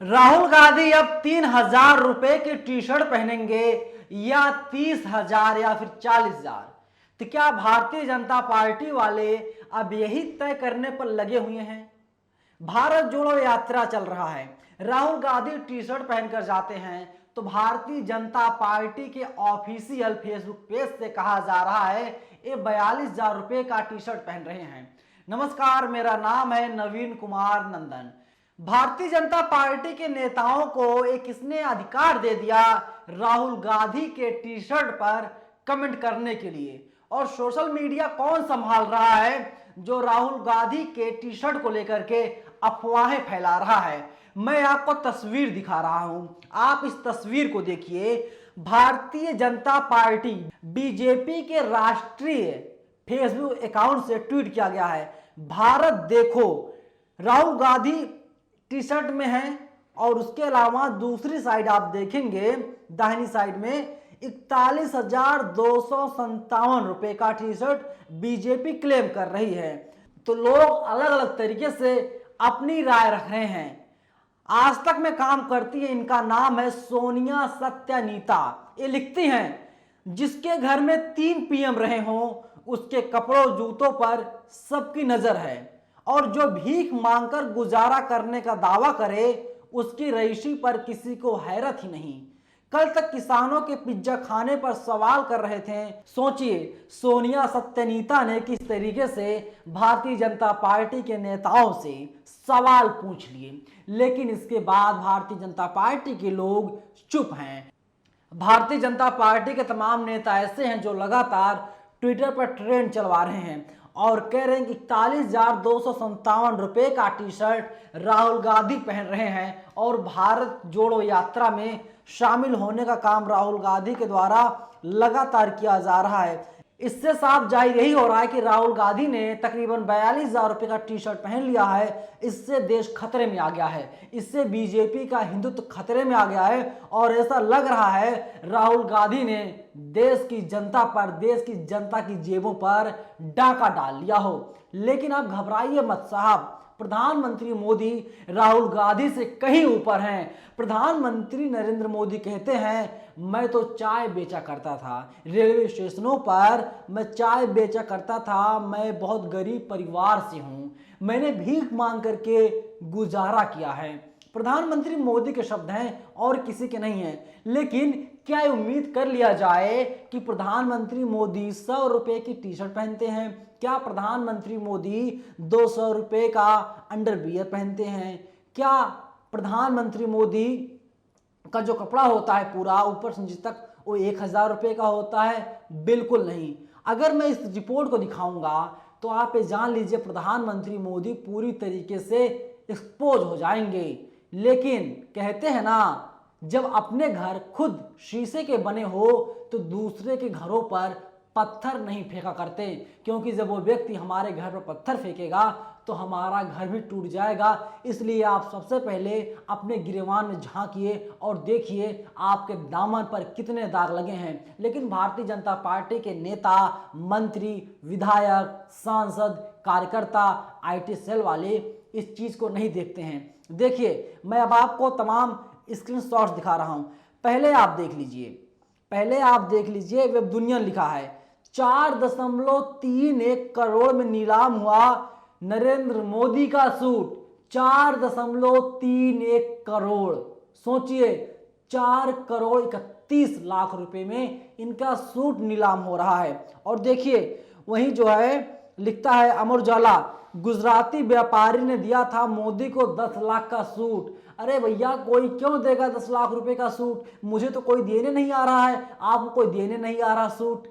राहुल गांधी अब 3,000 रुपए की टी शर्ट पहनेंगे या 30,000 या फिर 40,000। तो क्या भारतीय जनता पार्टी वाले अब यही तय करने पर लगे हुए हैं। भारत जोड़ो यात्रा चल रहा है, राहुल गांधी टी शर्ट पहनकर जाते हैं तो भारतीय जनता पार्टी के ऑफिशियल फेसबुक पेज से कहा जा रहा है ये 42,000 रुपए का टी शर्ट पहन रहे हैं। नमस्कार, मेरा नाम है नवीन कुमार नंदन। भारतीय जनता पार्टी के नेताओं को एक किसने अधिकार दे दिया राहुल गांधी के टी शर्ट पर कमेंट करने के लिए, और सोशल मीडिया कौन संभाल रहा है जो राहुल गांधी के टी शर्ट को लेकर के अफवाहें फैला रहा है। मैं आपको तस्वीर दिखा रहा हूं, आप इस तस्वीर को देखिए। भारतीय जनता पार्टी बीजेपी के राष्ट्रीय फेसबुक अकाउंट से ट्वीट किया गया है, भारत देखो। राहुल गांधी टी शर्ट में है और उसके अलावा दूसरी साइड आप देखेंगे, दाहिनी साइड में 41,257 रुपए का टी शर्ट बीजेपी क्लेम कर रही है। तो लोग अलग अलग तरीके से अपनी राय रख रहे हैं। आज तक में काम करती है, इनका नाम है सोनिया सत्यानीता। ये लिखती हैं, जिसके घर में 3 पीएम रहे हों उसके कपड़ों जूतों पर सबकी नजर है, और जो भीख मांगकर गुजारा करने का दावा करे उसकी रईसी पर किसी को हैरत ही नहीं। कल तक किसानों के पिज्जा खाने पर सवाल कर रहे थे। सोचिए, सोनिया सत्यानीता ने किस तरीके से भारतीय जनता पार्टी के नेताओं से सवाल पूछ लिए, लेकिन इसके बाद भारतीय जनता पार्टी के लोग चुप हैं। भारतीय जनता पार्टी के तमाम नेता ऐसे हैं जो लगातार ट्विटर पर ट्रेंड चलवा रहे हैं और कह रहे हैं कि 41,257 रुपए का टी शर्ट राहुल गांधी पहन रहे हैं और भारत जोड़ो यात्रा में शामिल होने का काम राहुल गांधी के द्वारा लगातार किया जा रहा है। इससे साफ जाहिर यही हो रहा है कि राहुल गांधी ने तकरीबन 42,000 रुपए का टी शर्ट पहन लिया है। इससे देश खतरे में आ गया है, इससे बीजेपी का हिंदुत्व खतरे में आ गया है, और ऐसा लग रहा है राहुल गांधी ने देश की जनता पर, देश की जनता की जेबों पर डाका डाल लिया हो। लेकिन आप घबराइए मत साहब, प्रधानमंत्री मोदी राहुल गांधी से कहीं ऊपर हैं। प्रधानमंत्री नरेंद्र मोदी कहते हैं, मैं तो चाय बेचा करता था, रेलवे स्टेशनों पर मैं चाय बेचा करता था, मैं बहुत गरीब परिवार से हूं, मैंने भीख मांग करके गुजारा किया है। प्रधानमंत्री मोदी के शब्द हैं और किसी के नहीं हैं। लेकिन क्या उम्मीद कर लिया जाए कि प्रधानमंत्री मोदी 100 रुपए की टी शर्ट पहनते हैं? क्या प्रधानमंत्री मोदी 200 रुपए का अंडरवियर पहनते हैं? क्या प्रधानमंत्री मोदी का जो कपड़ा होता है पूरा ऊपर से नीचे तक वो 1,000 रुपए का होता है? बिल्कुल नहीं। अगर मैं इस रिपोर्ट को दिखाऊंगा तो आप ये जान लीजिए प्रधानमंत्री मोदी पूरी तरीके से एक्सपोज हो जाएंगे। लेकिन कहते हैं ना, जब अपने घर खुद शीशे के बने हो तो दूसरे के घरों पर पत्थर नहीं फेंका करते, क्योंकि जब वो व्यक्ति हमारे घर पर पत्थर फेंकेगा तो हमारा घर भी टूट जाएगा। इसलिए आप सबसे पहले अपने गिरेबान में झांकिए और देखिए आपके दामन पर कितने दाग लगे हैं। लेकिन भारतीय जनता पार्टी के नेता, मंत्री, विधायक, सांसद, कार्यकर्ता, आईटी सेल वाले इस चीज को नहीं देखते हैं। देखिए, मैं अब आपको तमाम स्क्रीनशॉट्स दिखा रहा हूं। पहले आप देख लीजिए वेब दुनिया लिखा है 4.31 करोड़ में नीलाम हुआ नरेंद्र मोदी का सूट। 4.31 करोड़, सोचिए 4 करोड़ 31 लाख रुपए में इनका सूट नीलाम हो रहा है। और देखिए वहीं जो है लिखता है अमर उजाला, गुजराती व्यापारी ने दिया था मोदी को 10 लाख का सूट। अरे भैया, कोई क्यों देगा 10 लाख रुपए का सूट? मुझे तो कोई देने नहीं आ रहा है, आपको कोई देने नहीं आ रहा सूट,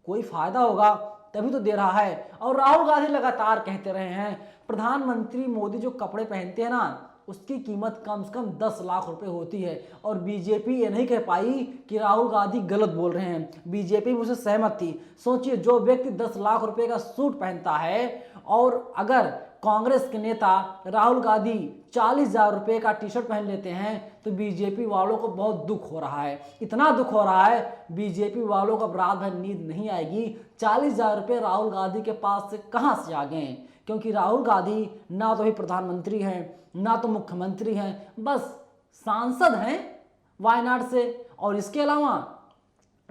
कोई फायदा होगा तभी तो दे रहा है। और राहुल गांधी लगातार कहते रहे हैं प्रधानमंत्री मोदी जो कपड़े पहनते हैं ना उसकी कीमत कम से कम 10 लाख रुपए होती है, और बीजेपी ये नहीं कह पाई कि राहुल गांधी गलत बोल रहे हैं। बीजेपी मुझसे सहमत थी। सोचिए, जो व्यक्ति 10 लाख रुपए का सूट पहनता है और अगर कांग्रेस के नेता राहुल गांधी 40,000 रुपए का टी शर्ट पहन लेते हैं तो बीजेपी वालों को बहुत दुख हो रहा है। इतना दुख हो रहा है बीजेपी वालों को अब रात भर नींद नहीं आएगी। 40,000 रुपए राहुल गांधी के पास से कहां से आ गए? क्योंकि राहुल गांधी ना तो ही प्रधानमंत्री हैं, ना तो मुख्यमंत्री हैं, बस सांसद हैं वायनाड से, और इसके अलावा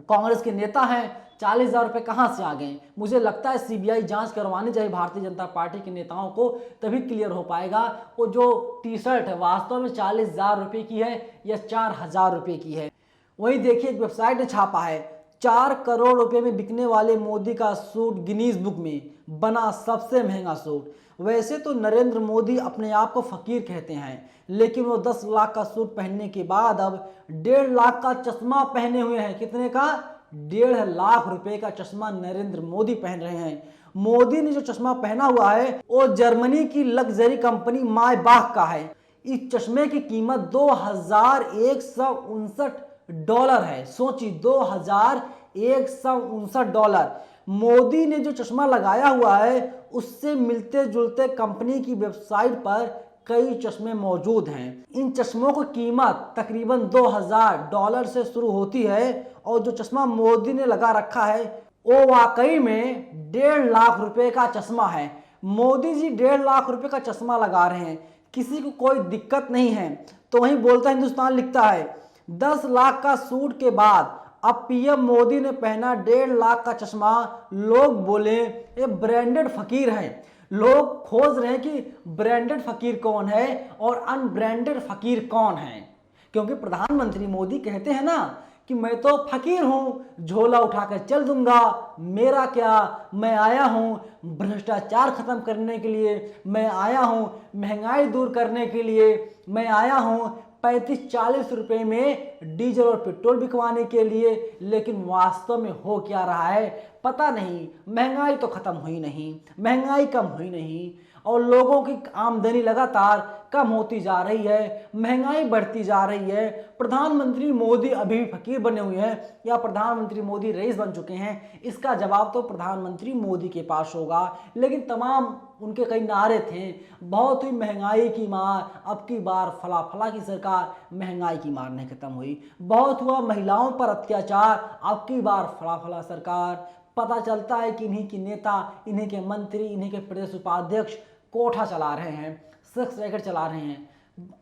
कांग्रेस के नेता हैं। 40,000 रुपये कहाँ से आ गए? मुझे लगता है सीबीआई जांच करवानी चाहिए भारतीय जनता पार्टी के नेताओं को, तभी क्लियर हो पाएगा वो जो टी शर्ट है वास्तव में 40,000 रुपये की है या 4,000 रुपये की है। वहीं देखिए एक वेबसाइट ने छापा है 4 करोड़ रुपए में बिकने वाले मोदी का सूट गिनीज बुक में बना सबसे महंगा सूट। वैसे तो नरेंद्र मोदी अपने आप को फकीर कहते हैं, लेकिन वो 10 लाख का सूट पहनने के बाद अब 1.5 लाख का चश्मा पहने हुए हैं। कितने का? 1.5 लाख रुपए का चश्मा नरेंद्र मोदी पहन रहे हैं। मोदी ने जो चश्मा पहना हुआ है वो जर्मनी की लग्जरी कंपनी मायबाख का है। इस चश्मे की कीमत $2,159 है। सोचिए, $2,159। मोदी ने जो चश्मा लगाया हुआ है उससे मिलते जुलते कंपनी की वेबसाइट पर कई चश्मे मौजूद हैं। इन चश्मों की कीमत तकरीबन $2,000 से शुरू होती है, और जो चश्मा मोदी ने लगा रखा है वो वाकई में 1.5 लाख रुपए का चश्मा है। मोदी जी 1.5 लाख रुपए का चश्मा लगा रहे हैं, किसी को कोई दिक्कत नहीं है। तो वहीं बोलता हिंदुस्तान लिखता है 10 लाख का सूट के बाद अब पीएम मोदी ने पहना 1.5 लाख का चश्मा। लोग बोले ये ब्रांडेड फकीर है। लोग खोज रहे हैं कि ब्रांडेड फकीर कौन है और अनब्रांडेड फकीर कौन है, क्योंकि प्रधानमंत्री मोदी कहते हैं ना कि मैं तो फकीर हूं, झोला उठाकर चल दूंगा, मेरा क्या, मैं आया हूं भ्रष्टाचार खत्म करने के लिए, मैं आया हूं महंगाई दूर करने के लिए, मैं आया हूं 35-40 रुपए में डीजल और पेट्रोल बिकवाने के लिए। लेकिन वास्तव में हो क्या रहा है पता नहीं। महंगाई तो खत्म हुई नहीं, महंगाई कम हुई नहीं, और लोगों की आमदनी लगातार कम होती जा रही है, महंगाई बढ़ती जा रही है। प्रधानमंत्री मोदी अभी भी फकीर बने हुए हैं या प्रधानमंत्री मोदी रईस बन चुके हैं, इसका जवाब तो प्रधानमंत्री मोदी के पास होगा। लेकिन तमाम उनके कई नारे थे, बहुत हुई महंगाई की मार, अब की बार फला फला की सरकार, महंगाई की मार नहीं खत्म हुई। बहुत हुआ महिलाओं पर अत्याचार, अब की बार फला फला सरकार। पता चलता है कि इन्हीं के नेता, इन्हीं के मंत्री, इन्हीं के प्रदेश उपाध्यक्ष कोठा चला रहे हैं, सेक्स रैकेट चला रहे हैं।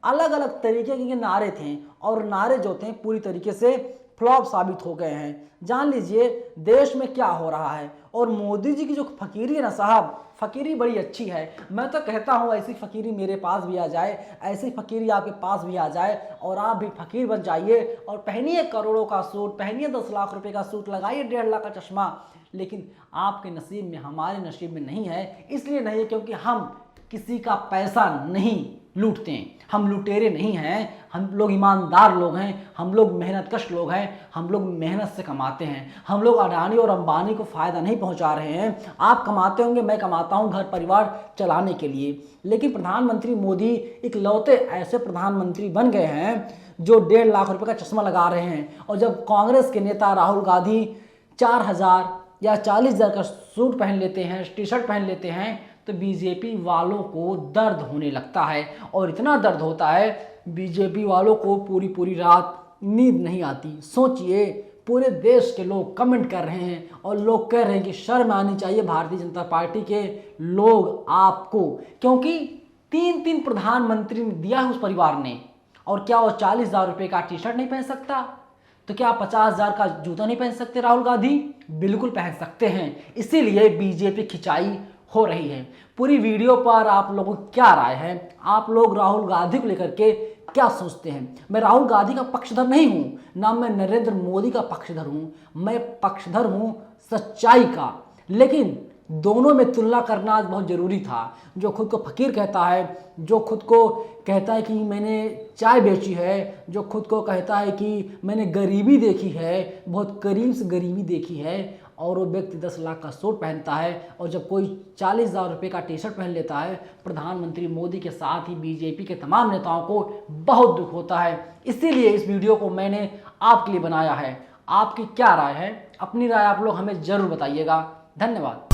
अलग अलग तरीके के नारे थे, और नारे जो थे पूरी तरीके से फ्लॉप साबित हो गए हैं। जान लीजिए देश में क्या हो रहा है। और मोदी जी की जो फकीरी है ना साहब, फकीरी बड़ी अच्छी है। मैं तो कहता हूँ ऐसी फकीरी मेरे पास भी आ जाए, ऐसी फकीरी आपके पास भी आ जाए, और आप भी फकीर बन जाइए और पहनिए करोड़ों का सूट, पहनिए 10 लाख रुपए का सूट, लगाइए 1.5 लाख का चश्मा। लेकिन आपके नसीब में, हमारे नसीब में नहीं है। इसलिए नहीं है क्योंकि हम किसी का पैसा नहीं लूटते हैं, हम लुटेरे नहीं हैं, हम लोग ईमानदार लोग हैं, हम लोग मेहनतकश लोग हैं, हम लोग मेहनत से कमाते हैं। हम लोग अडानी और अंबानी को फ़ायदा नहीं पहुंचा रहे हैं। आप कमाते होंगे, मैं कमाता हूं घर परिवार चलाने के लिए। लेकिन प्रधानमंत्री मोदी इकलौते ऐसे प्रधानमंत्री बन गए हैं जो 1.5 लाख रुपये का चश्मा लगा रहे हैं। और जब कांग्रेस के नेता राहुल गांधी 4,000 या 40,000 का सूट पहन लेते हैं, टी शर्ट पहन लेते हैं, तो बीजेपी वालों को दर्द होने लगता है। और इतना दर्द होता है बीजेपी वालों को पूरी रात नींद नहीं आती। सोचिए, पूरे देश के लोग कमेंट कर रहे हैं और लोग कह रहे हैं कि शर्म आनी चाहिए भारतीय जनता पार्टी के लोग आपको, क्योंकि 3 प्रधानमंत्री दिया है उस परिवार ने। और क्या वो 40,000 रुपये का टी शर्ट नहीं पहन सकता? तो क्या 50,000 का जूता नहीं पहन सकते राहुल गांधी? बिल्कुल पहन सकते हैं। इसीलिए बीजेपी खिंचाई हो रही है। पूरी वीडियो पर आप लोगों की क्या राय है? आप लोग राहुल गांधी को लेकर के क्या सोचते हैं? मैं राहुल गांधी का पक्षधर नहीं हूं, ना मैं नरेंद्र मोदी का पक्षधर हूं। मैं पक्षधर हूं सच्चाई का। लेकिन दोनों में तुलना करना आज बहुत जरूरी था। जो खुद को फकीर कहता है, जो खुद को कहता है कि मैंने चाय बेची है, जो खुद को कहता है कि मैंने गरीबी देखी है, बहुत करीब से गरीबी देखी है, और वो व्यक्ति 10 लाख का सूट पहनता है, और जब कोई 40,000 रुपये का टी शर्ट पहन लेता है, प्रधानमंत्री मोदी के साथ ही बीजेपी के तमाम नेताओं को बहुत दुख होता है। इसीलिए इस वीडियो को मैंने आपके लिए बनाया है। आपकी क्या राय है? अपनी राय आप लोग हमें ज़रूर बताइएगा। धन्यवाद।